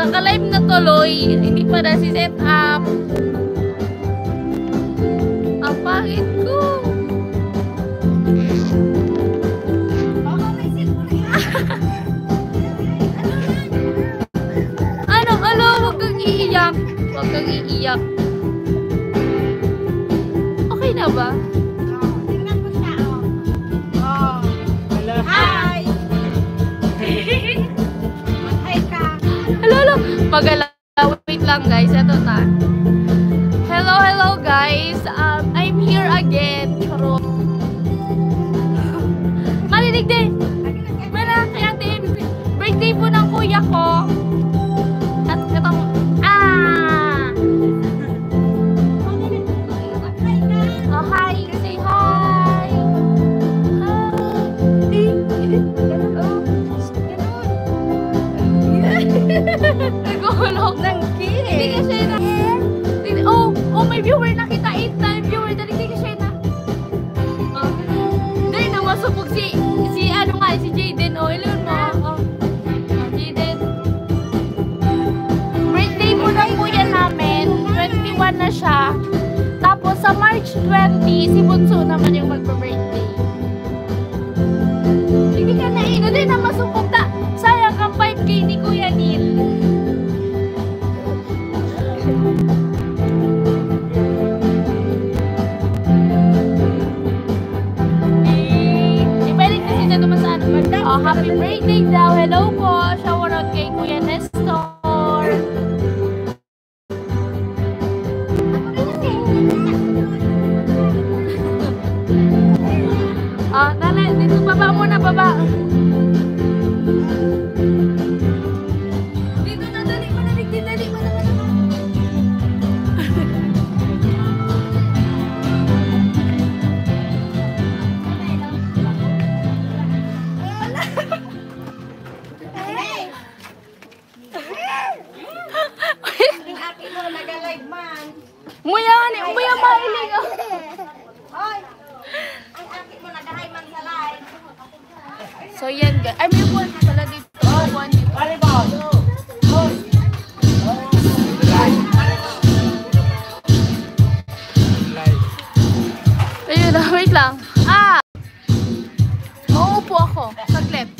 Naka-live na tuloy. Hindi pa na si set up. Ang pangit ko. Ano, huwag kang iiyak. Huwag kang iiyak. Okay na ba? Tingnan mo siya, oh. Hi! Hi ka. Hello. Magala. Wait lang guys. Ito na. Hello guys. I'm here again. Charot. Marinig din. Wala, kaya din. Birthday po ng kuya ko. At ito mo. Oh, hi. Say hi. Nagulog ng cake. Hindi ka siya na. Oh, may viewer nakita. 8-time viewer. Dali ka siya na. Dali na masupog si Jaden. Oh, ilun mo. Jaden. Birthday mo ng kuya namin. 21 na siya. Tapos sa March 20, si Bunso naman yung magpa-birthday. Hindi ka na ino. Dali na masupog na. Sayang ang 5K ni Kuya Neil. Ibalik na siya naman sa ano. Oh, happy birthday daw. Hello po. Shoutout kay Kuya Nestor. Nana, dito baba muna, baba. Dito na, dali mo na. Muya mailig. Hoy! Ang akit mo nagahay man sa live. So yan guys. Ay, may buwan pala dito. Buwan dito. Ayun na, wait lang. Mauupo ako. Saglit.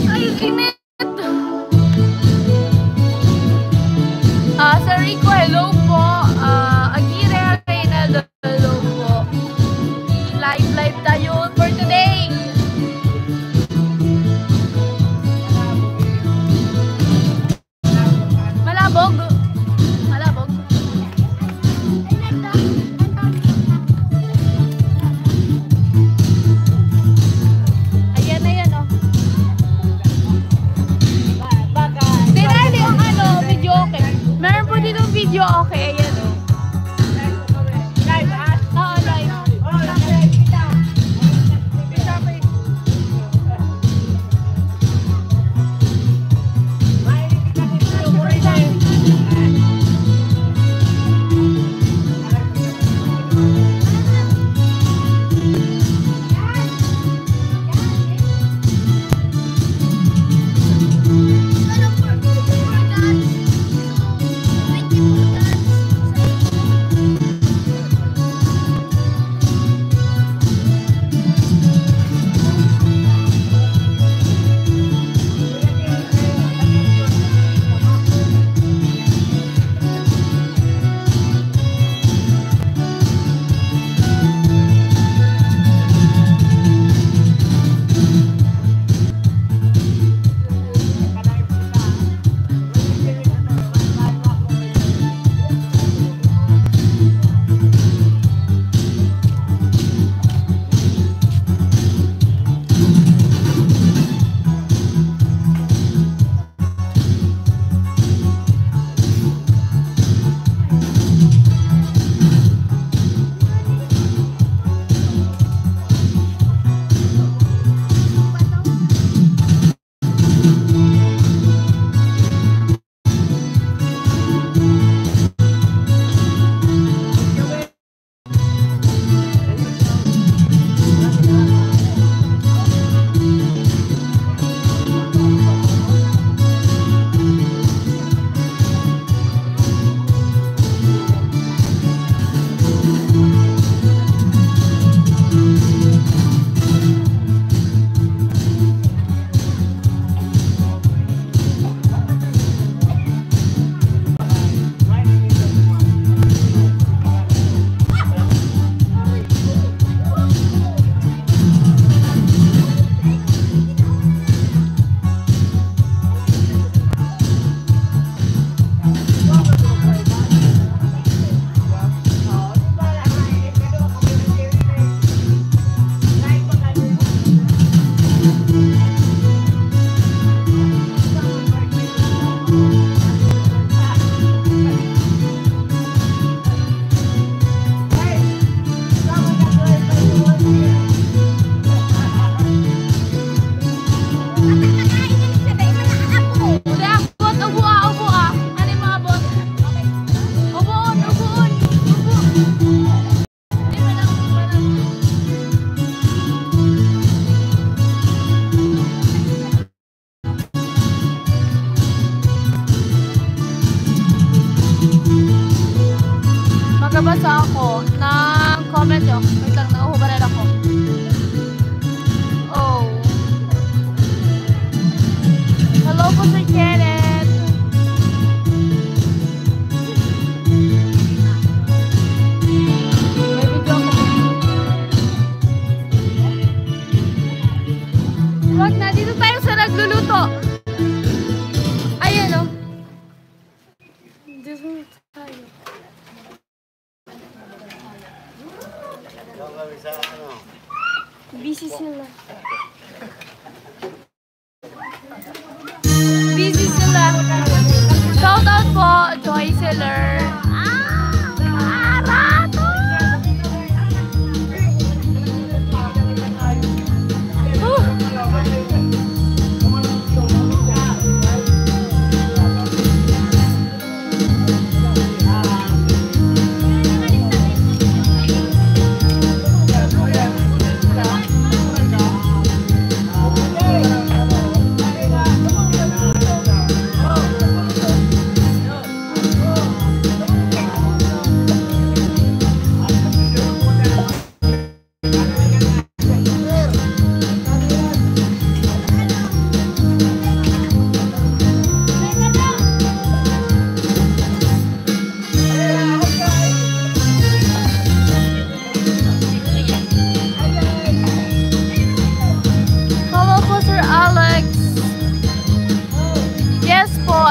Ay, kinit. Sir Rico, hello po. Aguirre, Reynaldo, hello po. Live tayo for today. Malabog. po ng comment nyo. Wait lang, nauhubaran ako. Oh. Hello po Sir Kenneth. May video ako. Wag na, dito tayo sa nagluluto. Ayan o. Dito tayo. Busy sila. Busy sila. Shout out po, Joy Seller. Rato!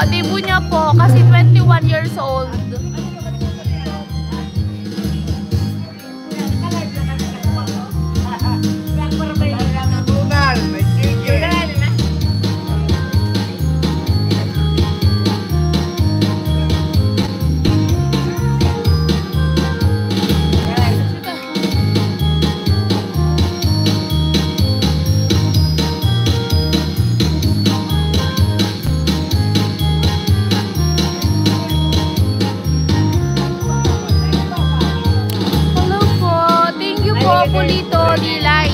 Debut niya po kasi 21 years old. Pulito Dilay.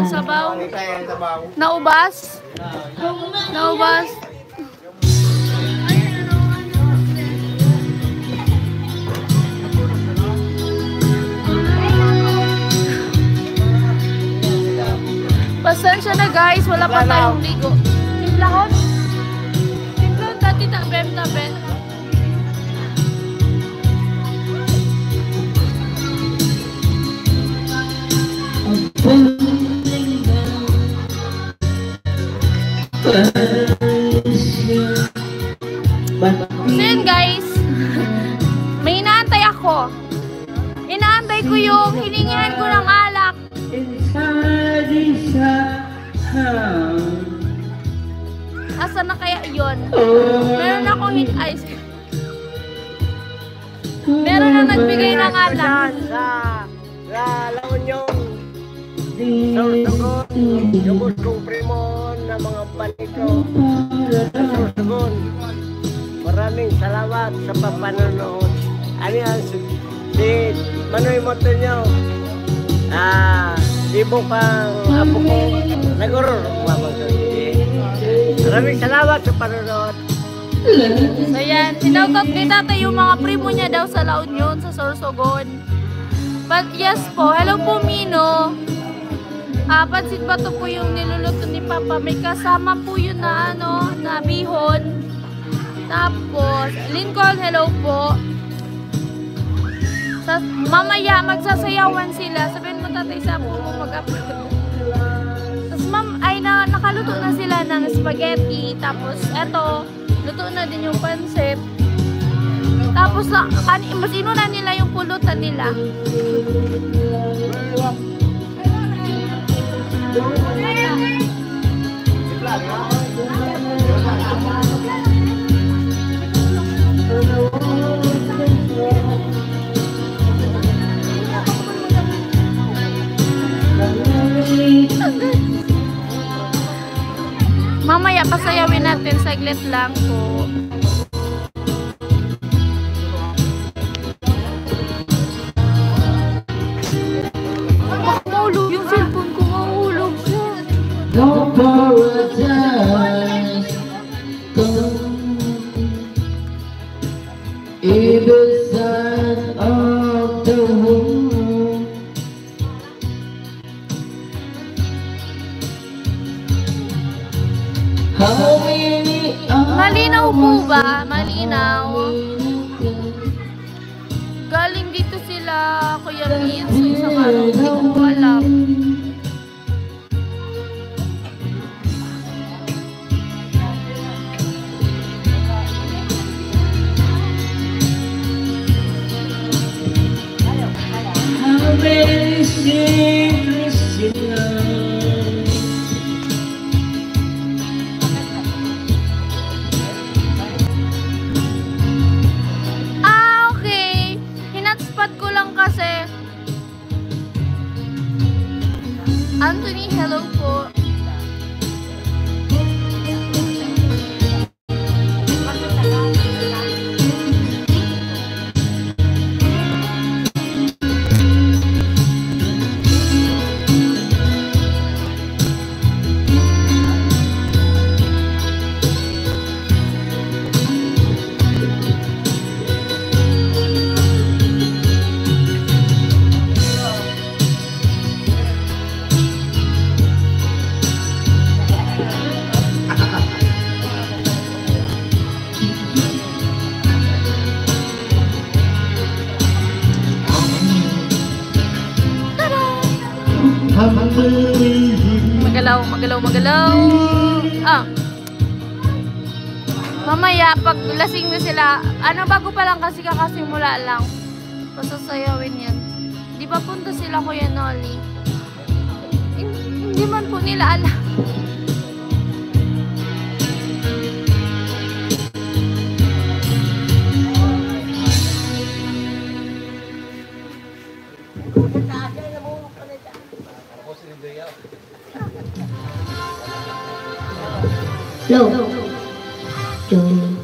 Sabaw. Naubas? Naubas. Pasensya na guys, wala pa tayong ligo. Timplahon? Timplahon dati tabem. So yun guys, may inaantay ako. Inaantay ko yung hiningihan ko ng alak. Asa na kaya yun? Meron akong ice. Meron na nagbigay ng alak. Sa laon yung Sorsogon, yung kong primo na mga balito sa Sorsogon. Maraming salamat sa papanonood. Ano yan, si Manoy Moto nyo. Ibo pang apo ko, nagurur. Maraming salamat sa panonood. So yan, sinautot ni tatay yung mga primo niya daw sa La Union, sa Sorsogon. But yes po, hello po Mino. Pansit bato po yung niluluto ni Papa. May kasama po yun na na bihon. Tapos, Lincoln, hello po. Mamaya, magsasayawan sila. Sabihin mo tatay sa po kung mag-upload. Tapos nakaluto na sila ng spaghetti. Tapos, eto, luto na din yung pansit. Tapos, mas inuna nila yung pulutan nila. Mamaya pasayawin natin saglit lang po. paradise. Come, either side of the room. How many Malinaw po ba? Malinaw. Galing dito sila, Kuya Vince, so isang araw, hindi ko alam. How many secrets in love? Ah, okay. Hinatspot ko lang kasi. Anthony, hello po. Magalaw, magalaw, magalaw. Ah. Mamaya, pag lasing na sila, bago pa lang kasi kakasimula lang. Pasasayawin yan. Di ba punta sila, Kuya Nolly? Hindi man po nila alam. Low. Johnny.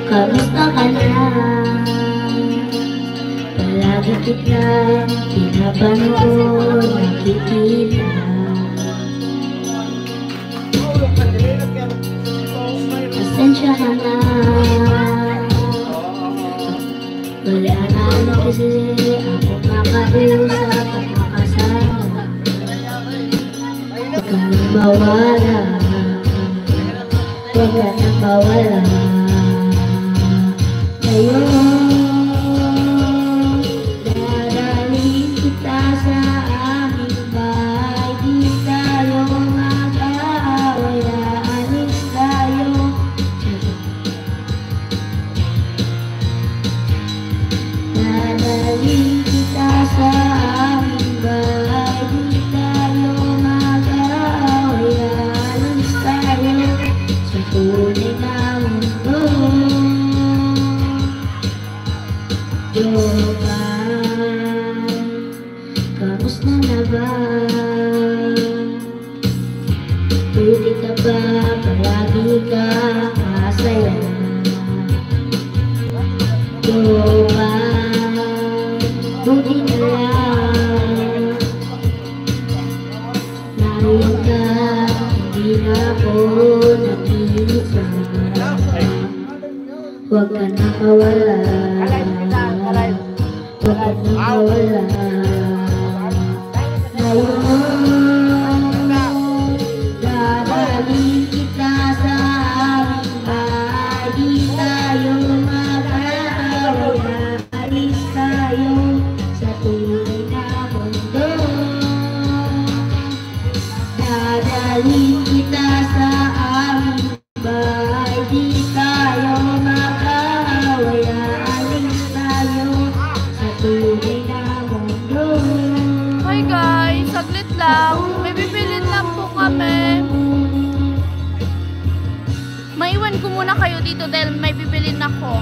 Kamusta ka na? Palagi kita pinapanood, nakikita. Pasensya ka na. Wala na kasi ako makausap at makasama. Huwag ka nang mawala. Huwag ka nang mawala. Ngayon, dadalhin kita sa aming bahay. Di tayo mag-aaway, aalis tayo. Dadalhin kita sa aming bahay. Di tayo mag-aaway, aalis tayo sa tunay na mundo. Jovan, kamusta na ba? Tuloy ka ba? Palagi ka masaya. Jovan, buti na lang. Nariyan ka, hindi na ako nag-iisa. Huwag ka na mawala. Huwag ka na mawala. Ngayon, dadalhin kita sa aming bahay. Di tayo mag-aaway, aalis tayo sa tunay na mundo. Dadalhin kita sa aming bahay. Di tayo mag-aaway, aalis tayo sa tunay na mundo. Hi guys, saglit lang. May bibilin lang po kami. Maiwan ko muna kayo dito dahil may bibilin ako.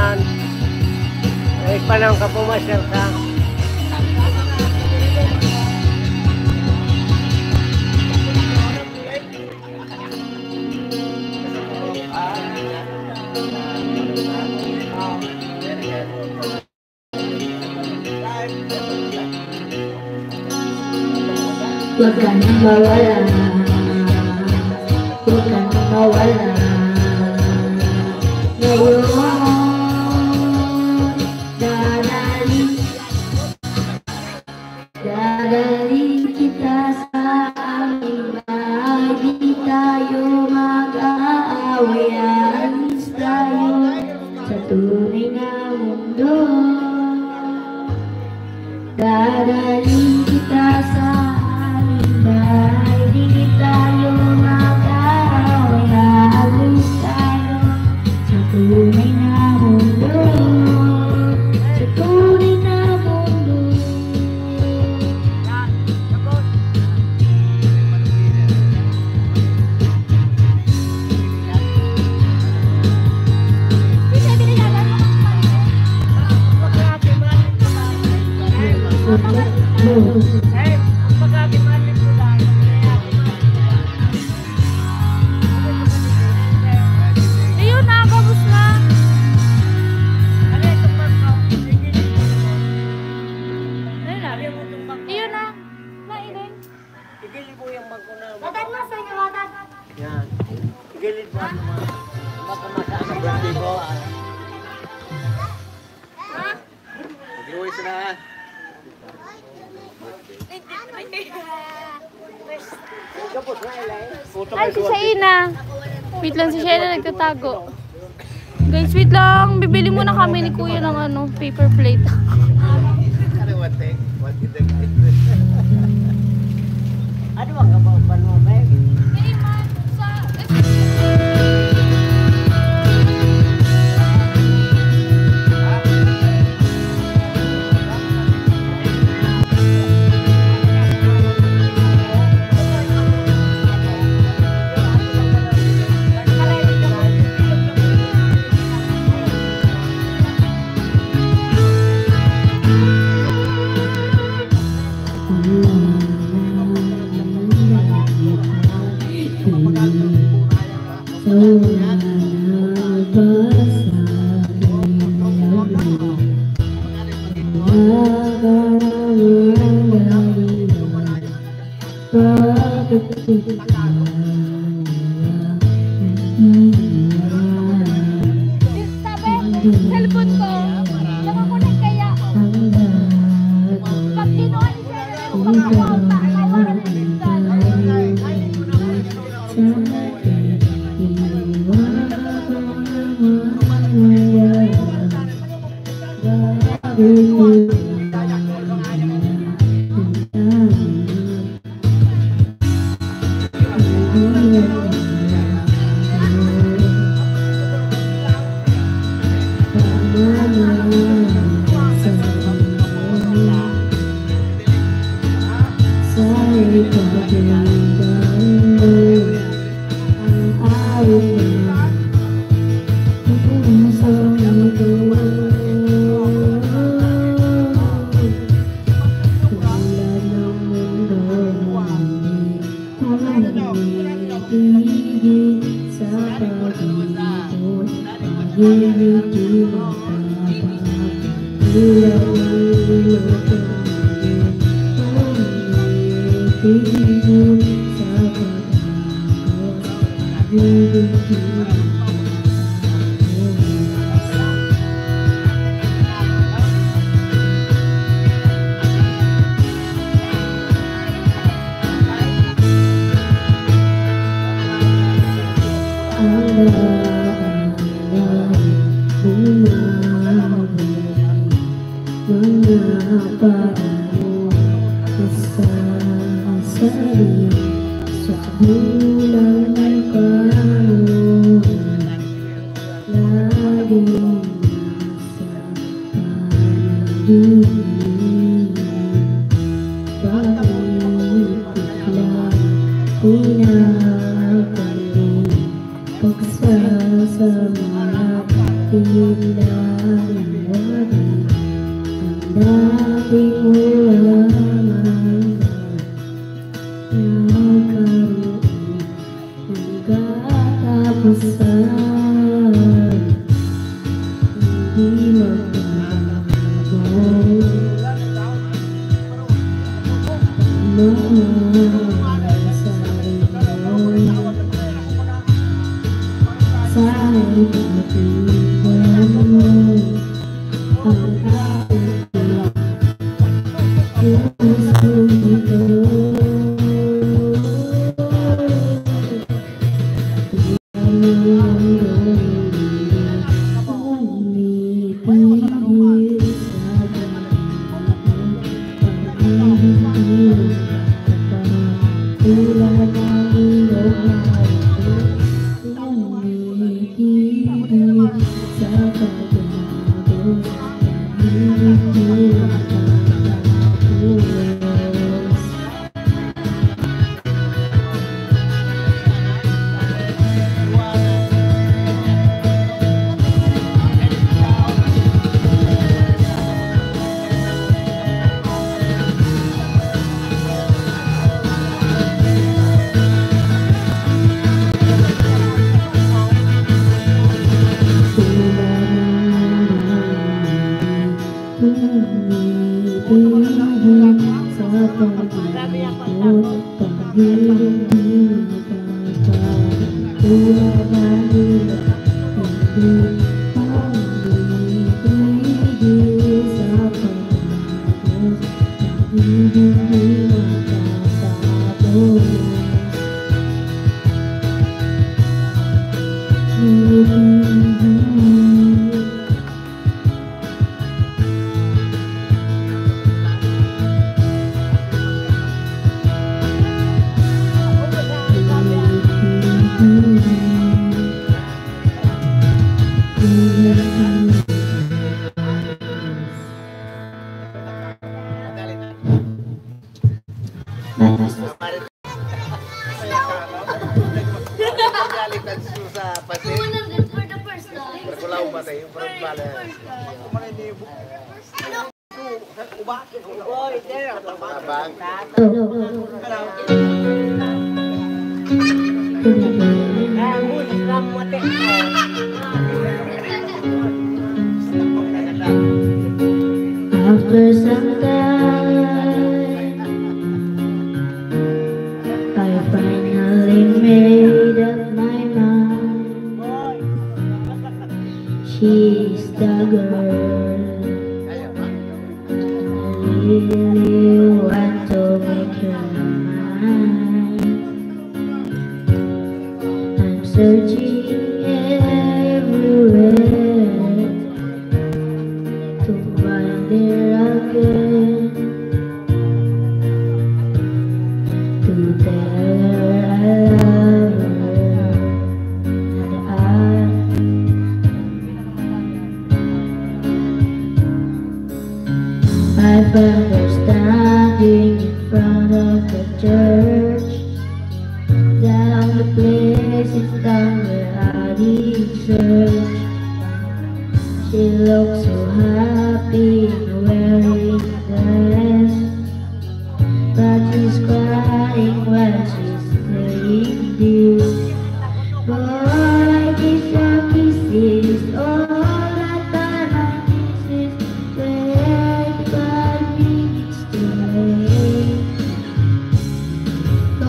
tanan. Ay panahon ka pumasyal ka. Huwag ka nang mawala, huwag ka nang mawala. Ngayon, dadalhin kita sa aming bahay. Di tayo mag-aaway, alis tayo sa tunay na mundo. Dadalhin kita sa aming bahay. Di tayo mag-aaway, alis tayo sa tunay na mundo. Sa tunay na mundo. Ayun na, kabus na. Ayun na. Ayun na. Mailin. Igilid mo yung bangko na. Latad mo sa inyo, latad. Yan. Igilid mo. Baka masaan ang blandibo. Mag-iwis na. Kapos na ilay. Ay, si Shaina. Wait lang, si Shaina nagtatago. Guys, wait lang. Bibili muna kami ni Kuya ng ano, paper plate. Ano ang kapapan mo, Meg? Cellphone ko. Nakakunan kaya. Pag kinuha ni Shaina, makakuha. Ay, wala na minsan. Pagsasama, tila After some time, I finally made up my mind. She's the girl I really want to make her mine. I'm searching everywhere to find her again, to tell her I love her, and I found her standing in front of the church, down the place is down where I did search. She looks so happy wearing a dress, but she's crying while she's saying this. Boy, kiss your kisses, all that time I miss is 25 minutes too late. Oh,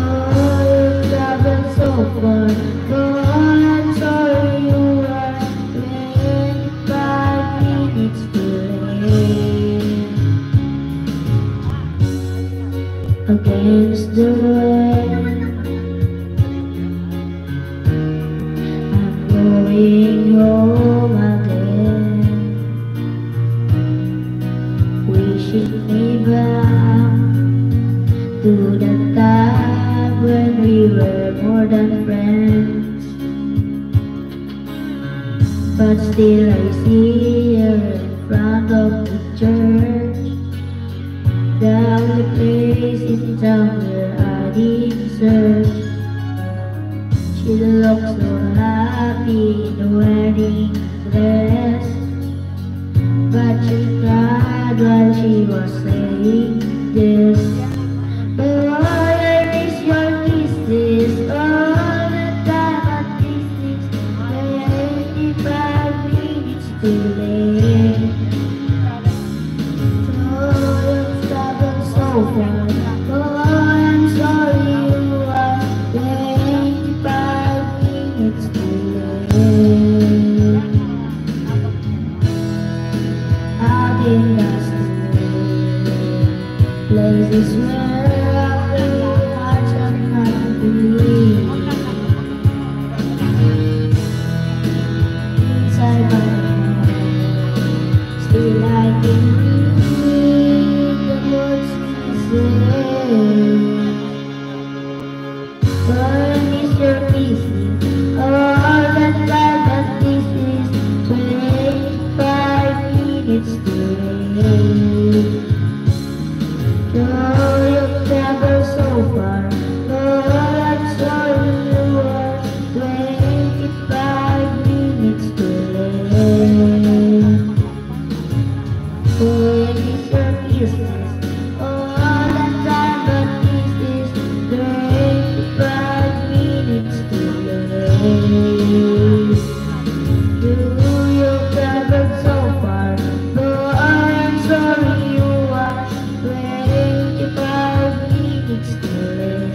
you traveled so far, boy, I'm sorry you are 25 minutes too late. Against the wind, I'm going home again, wishing me back to the time when we were more than friends. But still I see her in front of the church, down the place in town where I did search. She looks so happy in the wedding dress, she was saying this. Boy, I miss your kisses all the time at this 25 minutes too late. Oh, you've traveled so far. Oh, I'm sorry you are 25 minutes too late. I've been lost in places where our hearts are not free. Inside my heart, still I can read the words we say. Burn is your kisses, all that time that this is 25 minutes too late. Though you've traveled so far, oh, I'm sorry you are 25 minutes too late. Burn is your kisses, all that time but this is 25 minutes too late. You've traveled so far, though I'm sorry you are 25 minutes too late.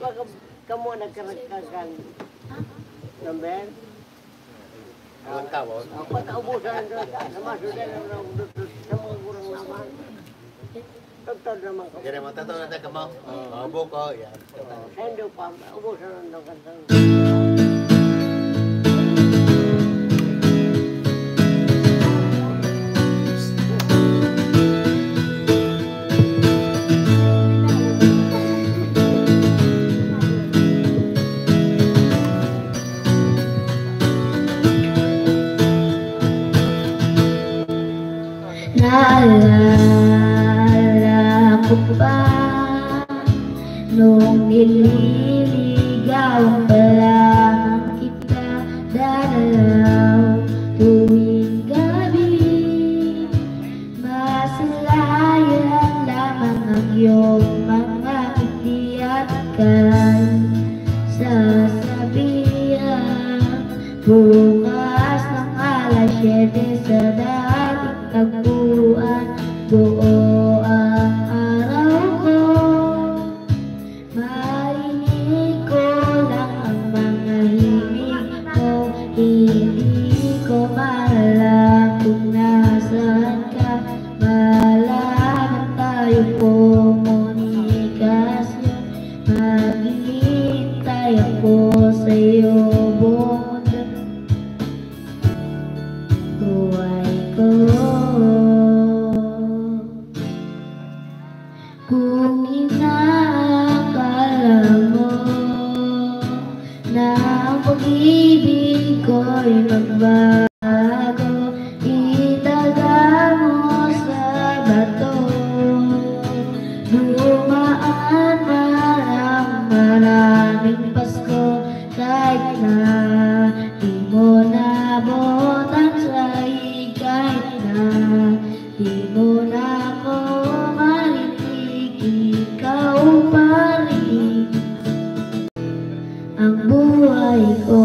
Baka kamu nagkaragkagan number? Walang tawag. Pagkaubusan doon, namasudan ng sa mga gurang naman. Tagtad naman ko. Jadi mo tato na ka mo. Buko yan. Sendo pa, ubusan ng kantang. Naalala ko pa nung nililigaw pa lamang kita dalaw tuwing gabi. Masilayan lamang ang iyong mga ngiti at ika'y sasabihan bukas ng alas 7 sa dating tagpuan. Buo ang araw ko, marinig ko lang ang mga himig mo. Hindi ko maalam kung nasaan ka. Malaman tayong komunikasyon. Maghihintay ako sa'yo buong buhay ko. Kung inaakala mo na ang pag-ibig ko'y magbago, itaga mo sa bato. Dumaan maraming Pasko kahit na di mo nabot ang sahig, kahit na di mo na ako marinig, ikaw pa rin ang buhay ko.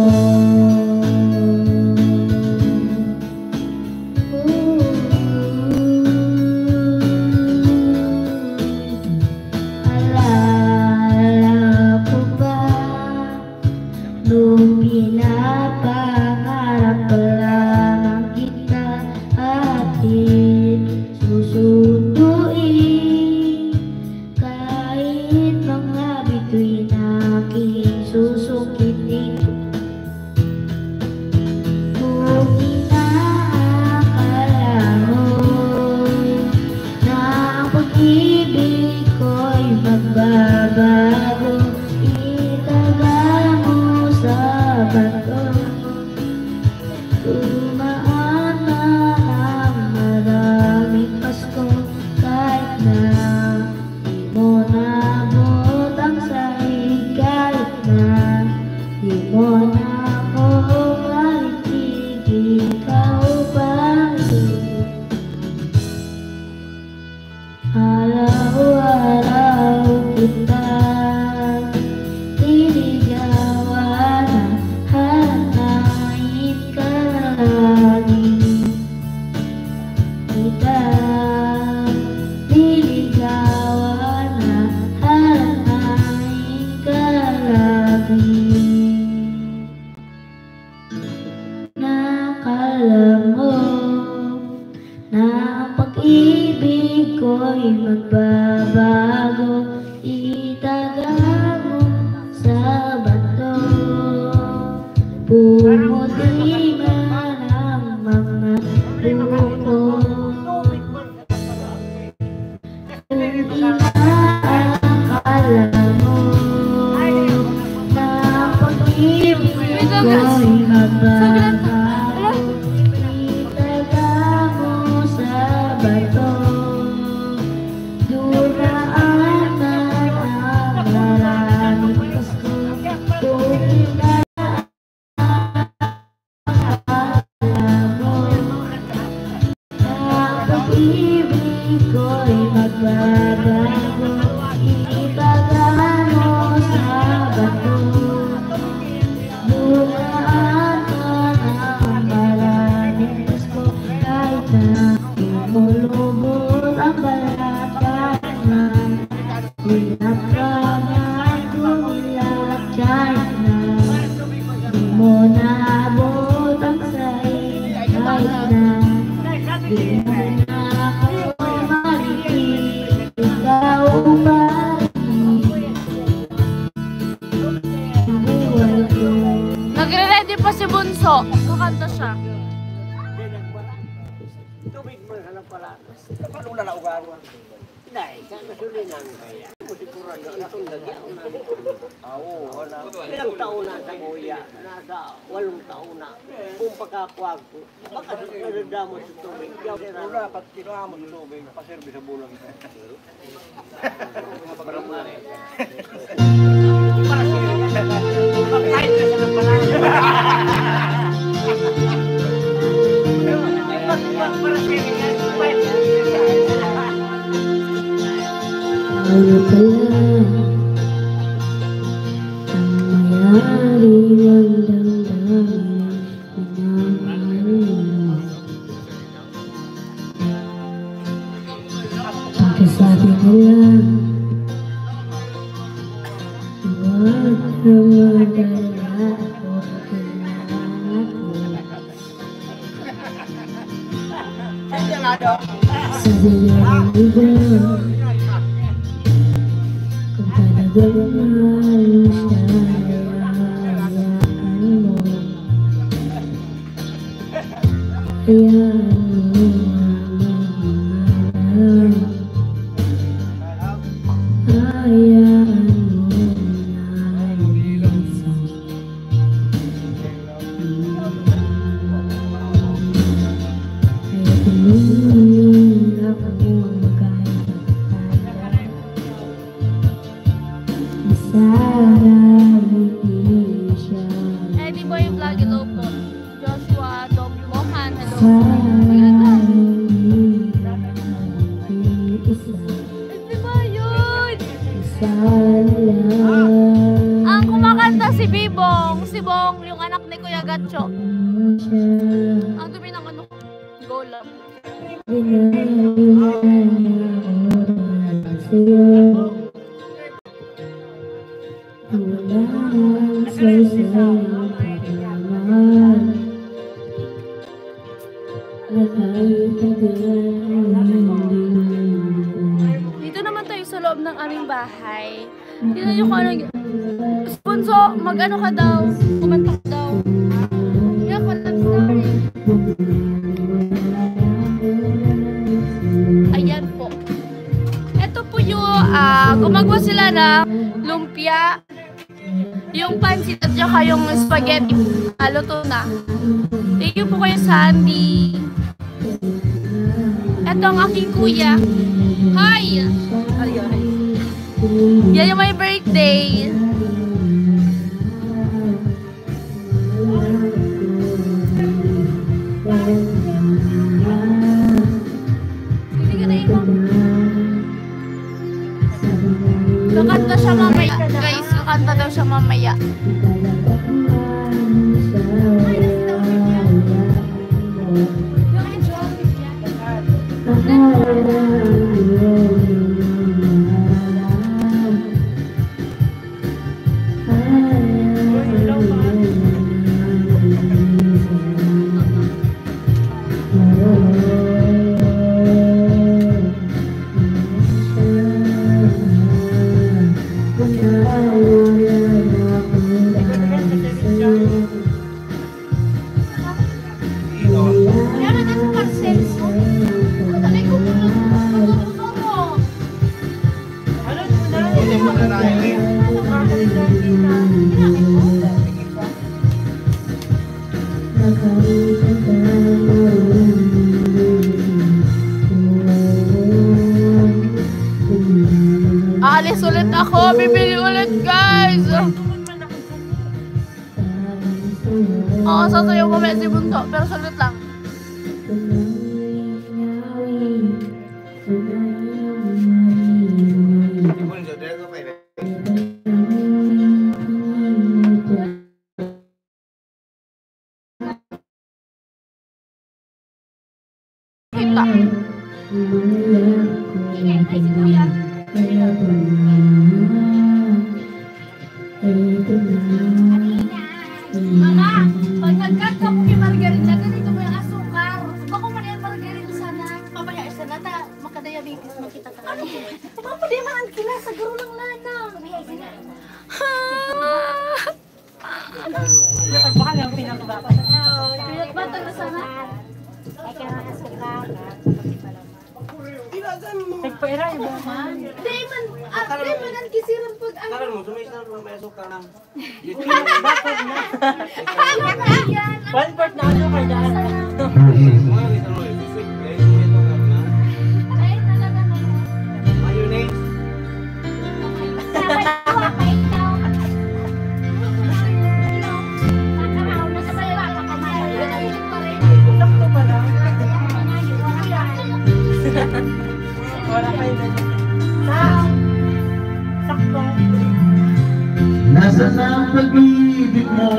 Alala ko ba nung pinapangarap pa lamang kita, atin susunduin kahit mga bituin aking susukitin. Kung inaakala mo na ang pag-ibig ko'y magbabago, itaga mo sa bato. ko'y magbabago, itaga mo sa bato. Pumuti man ang mga buko, kung inaakala mo na pag-ibig ko'y magbabago, itaga mo sa bato. Duraan man ang maraming Pasko, kung inaakala mo na pag-ibig ko'y magbabago, itaga mo sa bato. Duraan man ang maraming Pasko, kahit na lumulubog ang balat, kahit na hirap ka man kumilat, kahit na di mo naabot ang sayo, kahit na di mo na ako maligid, ikaw pa rin ang buhay ko. Nagre-ready pa si Bunso. Kakanta siya. Tubig mo na lang pala. Paano na naugawan? Dahil, sa nasulinan kaya. Musikuran na natundagyan na. Oo, wala. Ilang taon na sa kuya. Nasa 8 taon na. Kung pagkakuwag ko, baka nadadamot sa tubig. Wala, pati kinamot sa tubig. Paserbi sa bulang. Parang mare. Para siya. Pagkain na siya ng pala. Tayo pala ang mayari ng damdamin, minamahal mo. Pagkasabi nila, huwag na madala ako, kailangan mo. Sabi niya ng iba, kung talagang mahal mo siya, hayaan mo. Hayaan mo mamahal. Hayaan mo na minsan. Kaya tumingin ako kahit akala sana hindi siya. Eddie Boy Vlog, hello po. Joshua Mohan, hello po. Sana hindi isa. Eddie Boy yun! Sana lang Ang kumakanta si Bibong. Si Bong, yung anak ni Kuya Gatcho. siya. Ang dumi ng ano. Go lang. Binalihan niya oras sa'yo. Wala nang saysayang pagmamahal na kahit tagal hindi. Dito naman tayo sa loob ng aming bahay. Tignan nyo kung ano. Bunso, mag-ano ka daw. Kumanta ka daw. Yeah, collab story. Ayan po. Ito po yung gumagawa sila ng lumpia. Yung pansit at saka yung spaghetti. Luto na. Thank you po kayo, Sandy. Ito ang aking kuya. Hi! Yan yung my birthday. Hindi ka na iwan. Kakanta siya mamaya. Guys, kakanta daw siya mamaya. Alis ulit ako. Bibili ulit, guys. Oo, sasayaw ko si Bunso. Pero salit lang. Kita. Mama, pag nagkakap kay margarine na ganito mo yung asukar. Bako man yung margarine sana. Papaya isa na ta, makadiabetes makita ka. Ano? Papa, di man ang kila sa garo lang lana. Papaya isa na. Nagpakal yung pinakababa. Pinat bata na sana. Ay, kaya nga asukar. Nagpaira yung buman. Di man ang kisiran pag ang... Karon mo, sumisar mo may asukar na. Bakit na? Akala ba yan? 1/4 na ano kay daan. Ay, talaga na. Mayonnaise. Dapat tuwa pa ikaw. Nakaraw na sa bayo, kapamayo. Ganun pa rin. Sakto pa lang. Wala kayo na dyan. Sakto. Nasaan ang pag-ibig mo?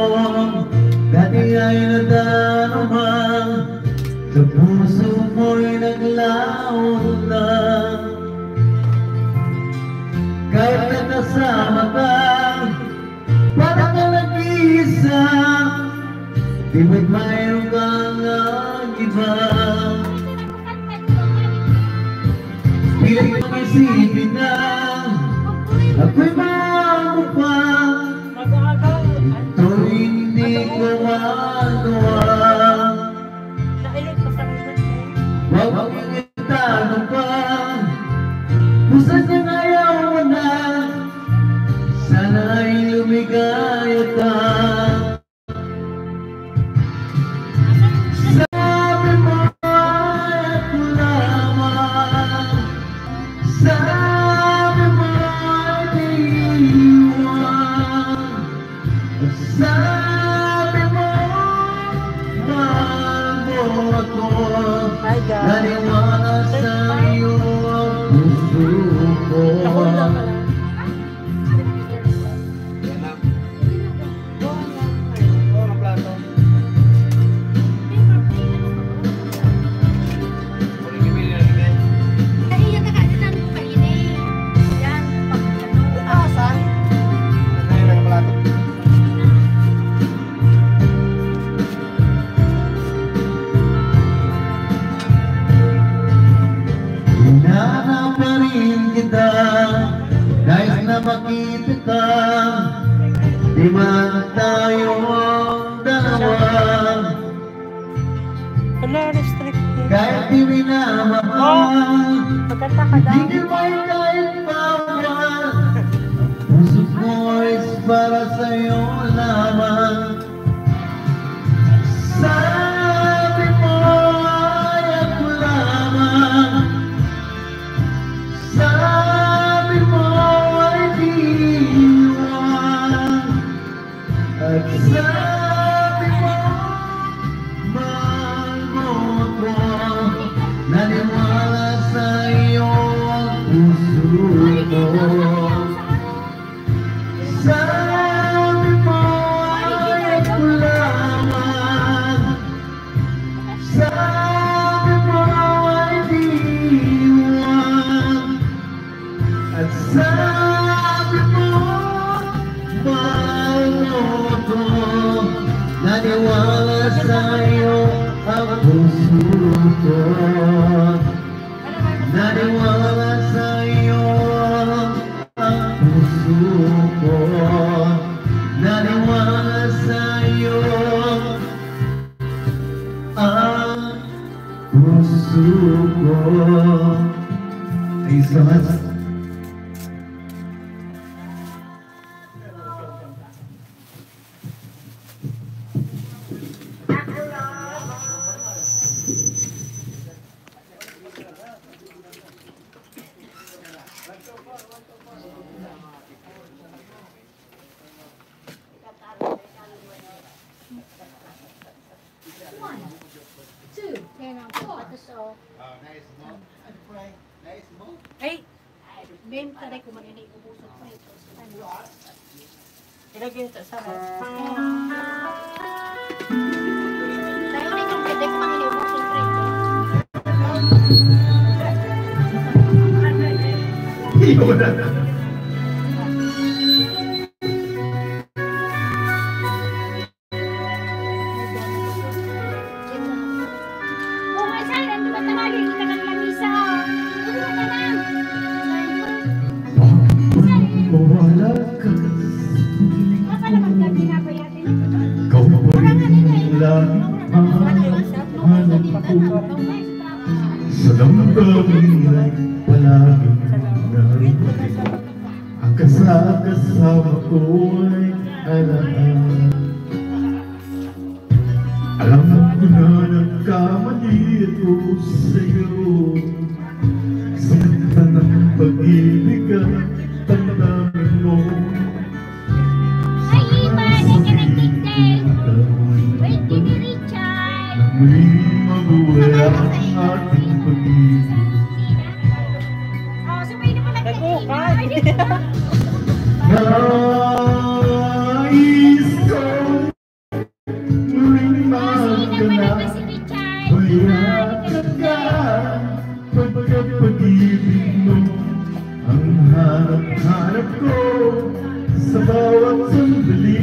Dati ay nadarama. Sa puso mo'y naglaon na. Kahit nakasama ka, parang ka nag-iisa. Di ba't mayroon kang iba? Pilit mag-isipin na ako'y mamukha. Mag-aagaw. Ito'y hindi ko magawa. Nailot pa sa rin. Huwag mong itanong pa kung saan niyang ayaw mo na. Sana ay lumigaya ka. Sabi mo ay ako lamang. Sabi mo ay di iwan. Sabi mo mahal mo ako. Hi guys. Naniwala sa iyo ang puso ko. Nakula pala. Ay, yan na kasi nang painit. Yan, pag ano. Asan? Ano yung plato? Hinahanap pa rin kita, nais na makita ka. Di man tayo ang dalawa, Hello, restricted. kahit di minamahal. Magkanta ka daw. Hindi mo ay kahit bawal. Ang puso ko ay para sa'yo lamang. Sabi mo ay ako lamang. Sabi mo ay di iwan. At sabi mo mahal mo ako. Naniwala sa iyo ang puso ko. Sabi mo ay ako lamang. Sabi mo ay di iwan. At sabi mo mahal mo ako. Naniwala sa iyo ang puso ko. Naniwala sa iyo ang puso ko. Naniwala sa iyo ang puso ko. Thank you so much. Ang 1, 2, 4. Ay, Bem, taday ko manini ubusog pa ito. ilagay ito sa Tayo ulit yung pwede ko manini ubusog pa ito. Oh, my son, ito ba talaga? Kita ka naman isa. Ito ba naman? Wala ka, Baka naman ka ginabayatin. ikaw pa rin ang laging hanap ko. Sa damdamin ay palaging naroon. Ang kasama ko ay alam. Alam ko na nagkamali ito sa'yo. Sinta ng pag-ibig at damdamin mo. Ay, iba! Nagkanagtigday! Wait, Kini Richard! Muling mabuhay ang ating pag-ibig. Oh, sabay na pala nag-ukay. Nais ko muling mahal ka na. si Richard! Hulihan ka pagkat pag-ibig mo ang hanap-hanap ko sa bawat sandali.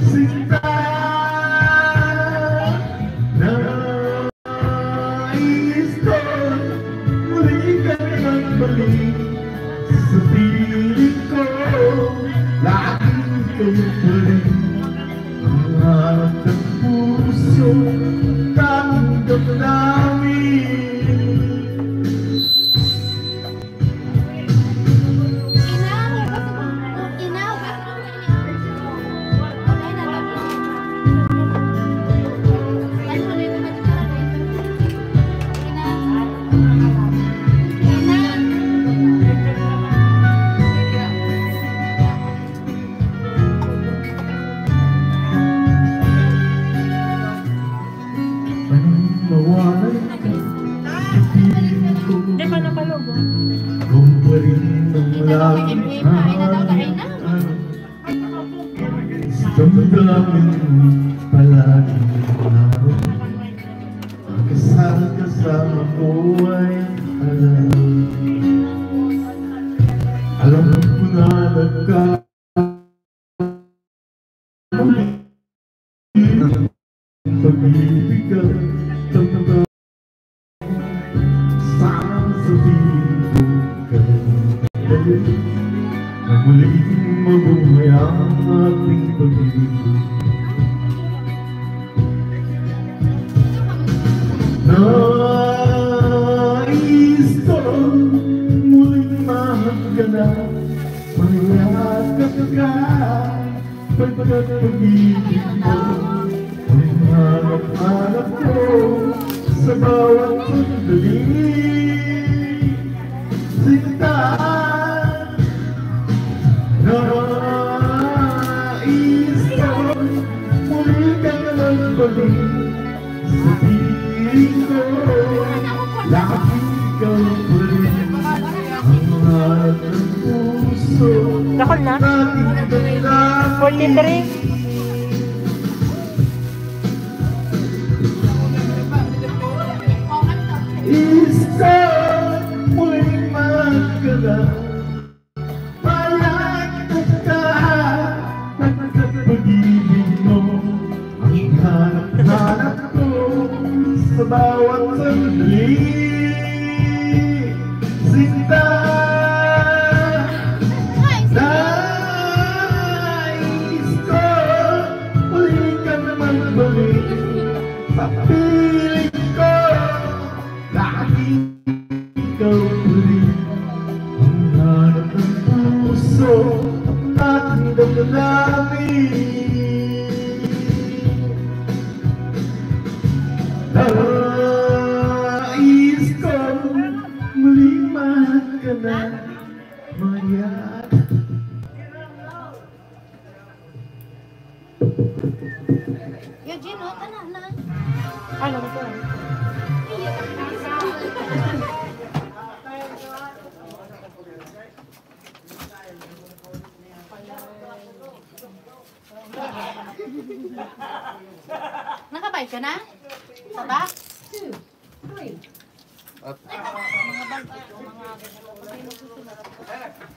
Sinta, nais ko muli ka nang balik sa piling ko. Laging ikaw pa rin ang hanap ng puso, tanging damdamin. Mawalan ka sa piling ko. Hindi pa napalogo. Kung pa rin ang laging hanap. Sa damdamin palaging naroon. Ang kasama ko ay alam. Alam ko na pag-ibig ka, damdamin. Sana sabihin ko ka na muling mabuhay ang ating pag-ibig. Nais ko muling mahal ka na, mayakap ka pagkat pag-ibig mo ang hanap-hanap ko sa bawat sandali. Sinta, nais ko muli ka nalang balik sa piling ko. Laging ikaw pa rin ang hanap ng puso, Dakol na? ating damdamin. 43. Isa muling magkala, palagtas ka pagkat pag-ibig mo ang hanap-hanap ko sa bawat sandali. Sinta, nais ko muli ka naman balik sa piling ko. Laging ikaw uli ang hanap ng puso at damdamin. Nais ko muling mahal ka na, mayak. Eugene, oh, tanan na. Ano ba ito? Nakabay ka na? Saba?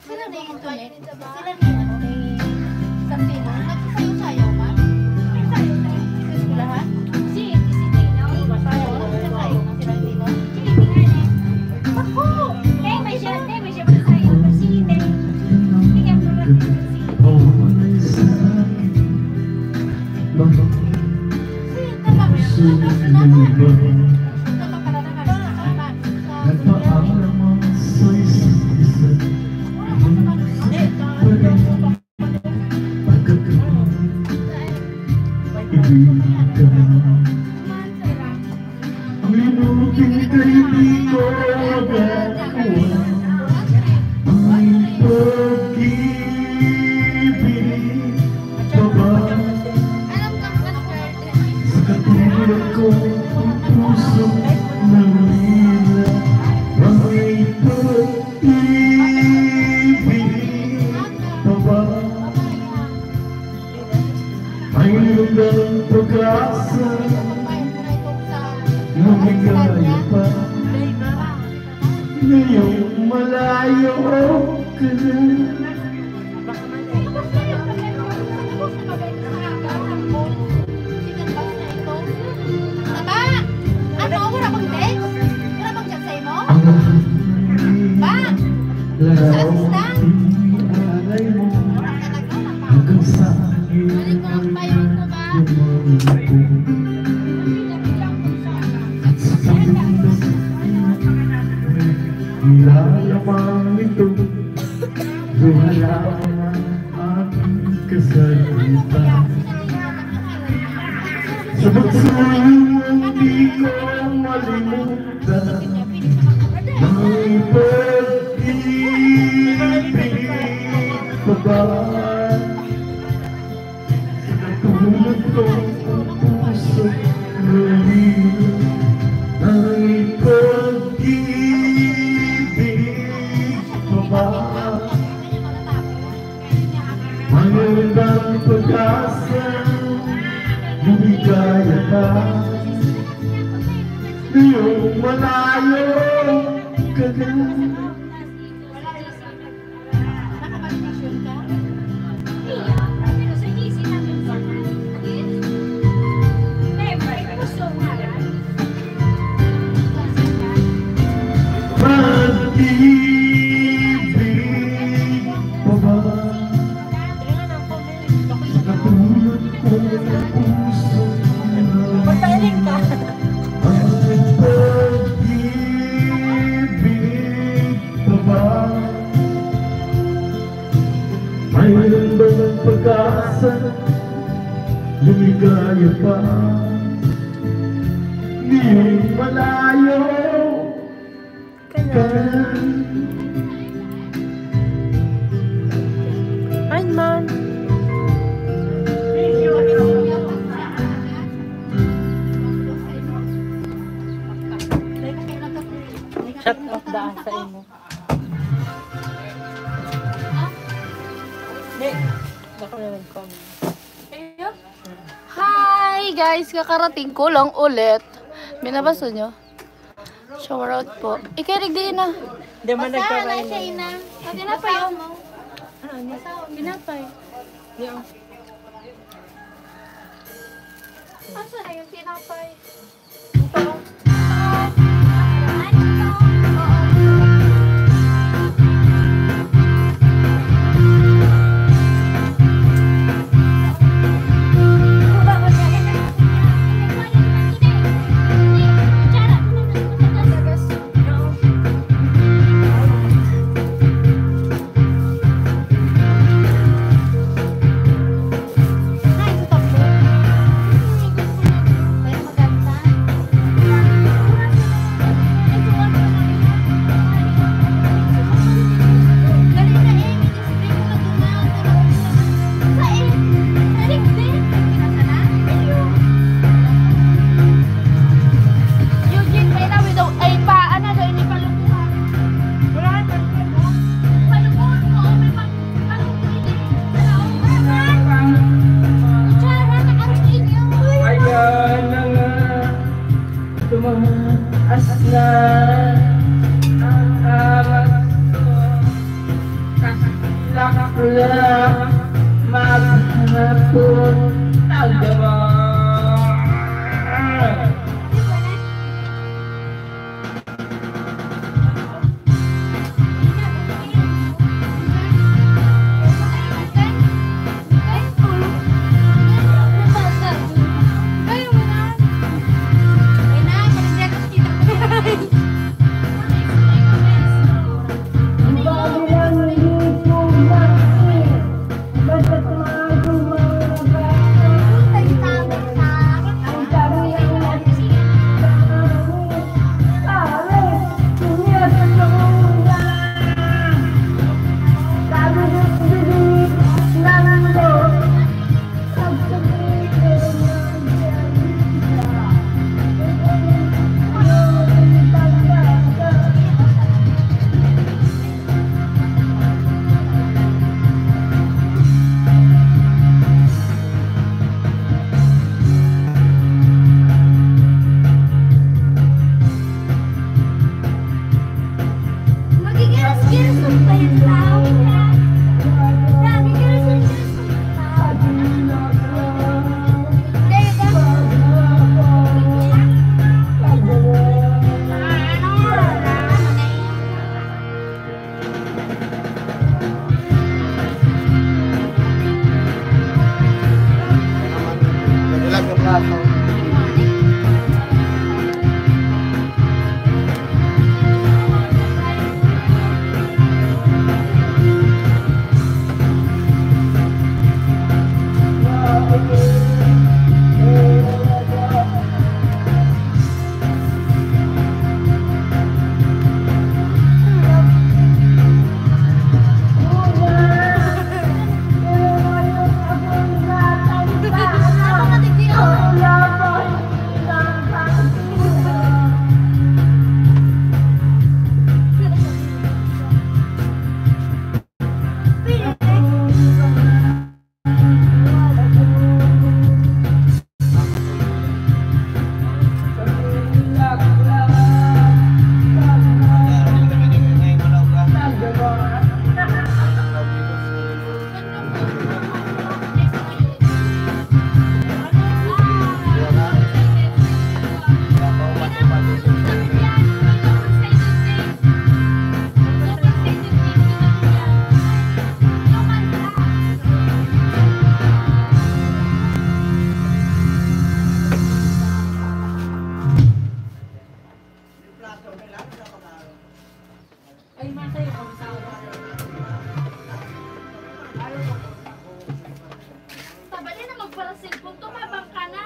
Sila na yung tulit? Sila na yung ano ni Santino? Nagsasayaw-sayaw ba? Sa eskulahan? Si Tino. Oo, nagsasayaw na si Santino. Ako! May siya magsasayaw kasi hindi. Bigyan mo lang si Lamang ito, wala ang kasalutan. Sa pagsulang di ko malimutan, may pag-ibig pa ba? Sa katulad ko ang puso ngayon, may magandang pag-asa, bumigaya ka, iyong malayo ka na. Nakapag-session ka? Mag-ibig pa ba? Magpahiling ka. Ang pag-ibig pa ba? Mayroon ba ng pag-asa? Lumigaya pa? Di malayo ka na. Ay, man. Shut off daan sa imo. Hindi. Baka na nag-comment. Hi guys! Kakarating ko lang ulit. Binabasa nyo? Shower out po. Ikirig din na. Hindi man nagpa-line. Tinapay mo. Tinapay. Asa na yung tinapay? Ay, ito po. Pero maganda. plato. Tabali na magparasilpon, tumabang ka na.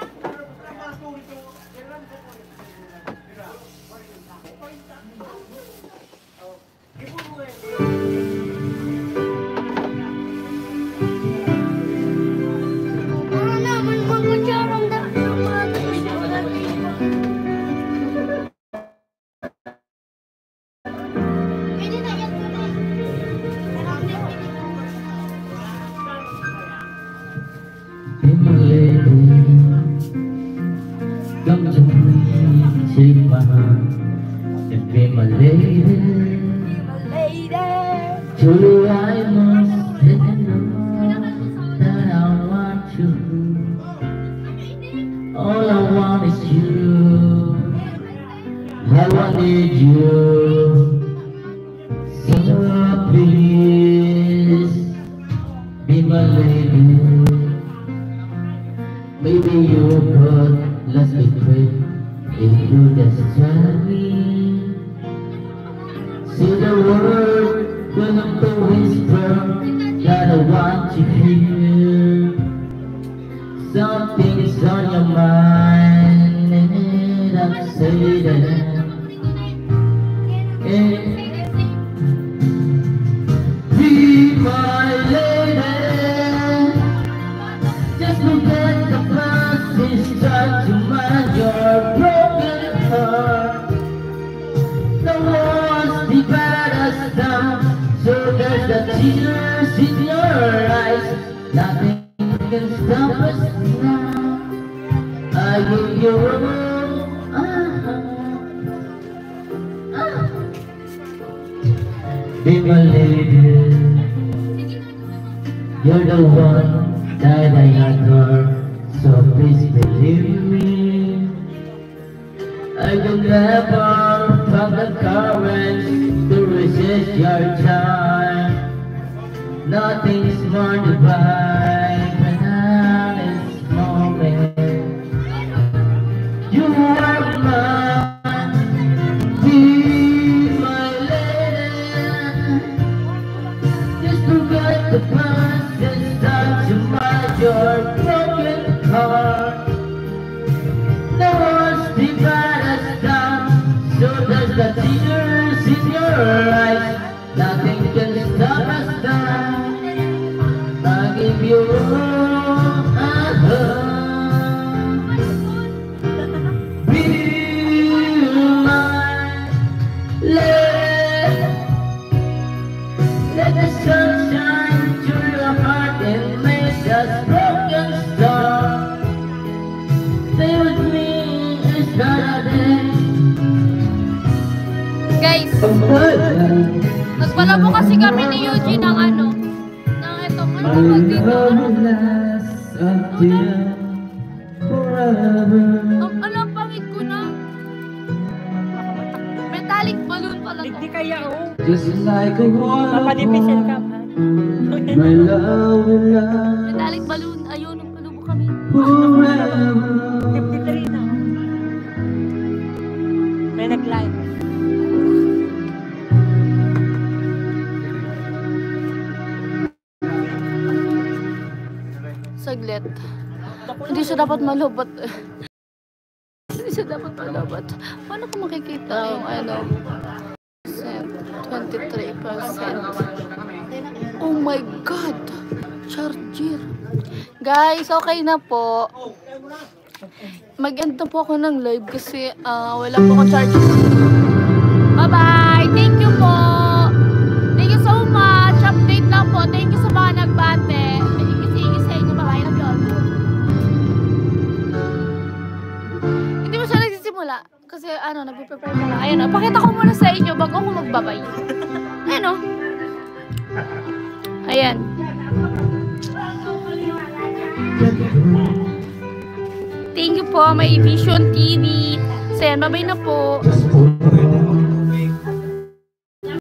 Be my lady, come to me, take my hand, and be my lady. Truly I must let you know that I want you. All I want is you. I need you. So please be my lady. Maybe you could let me quit if you just tell me. Say the word when I'm the whisper that I want to hear. Something's on your mind and I say that. Be my lady. Just forget the past, it's time to mind your broken heart. No one's divided us down, so there's the tears in your eyes. Nothing can stop us now. I give you a be my lady. You're the one that I adore, so please believe me. I will never find the courage to resist your charm. Nothing's more divine than this moment. You are mine, be my lady. Just forget the past and start to mind your broken heart. No one's divided us down, so there's the tears in your eyes. Nothing can stop us now. I give you a hug. Be my lady. Let the sun shine through your heart and make us broken star. Stay with me and start a day. Guys, nagpala po kasi kami ni Eugene ng ano, ng itong ano tawag dito. Ang pangit ko na. Metallic balloon pala to. Hindi kaya ako. Just like a wall Napanipisil ka pa. my love will last Metallic balloon. Ayun, nagpalubo kami. forever. mag-live. Saglit. Hindi siya dapat malubot. Hindi siya dapat malubot. Paano ko makikita yung ano? 23%. Oh my God! Charger. Guys, okay na po. Mag-end na po ako ng live kasi wala po ako charger. Bye-bye! Thank you po! Thank you so much! Update lang po. Thank you sa mga nagbate. Sige sa inyo. Bye-bye. Love you all. Hindi mo siya nagsisimula. Kasi nag-prepare na lang. Ayun, pakita ko muna sa inyo bago ako magbabay. Ayun o. Ayan. Thank you po, may Vision TV. So yan, bye-bye na po.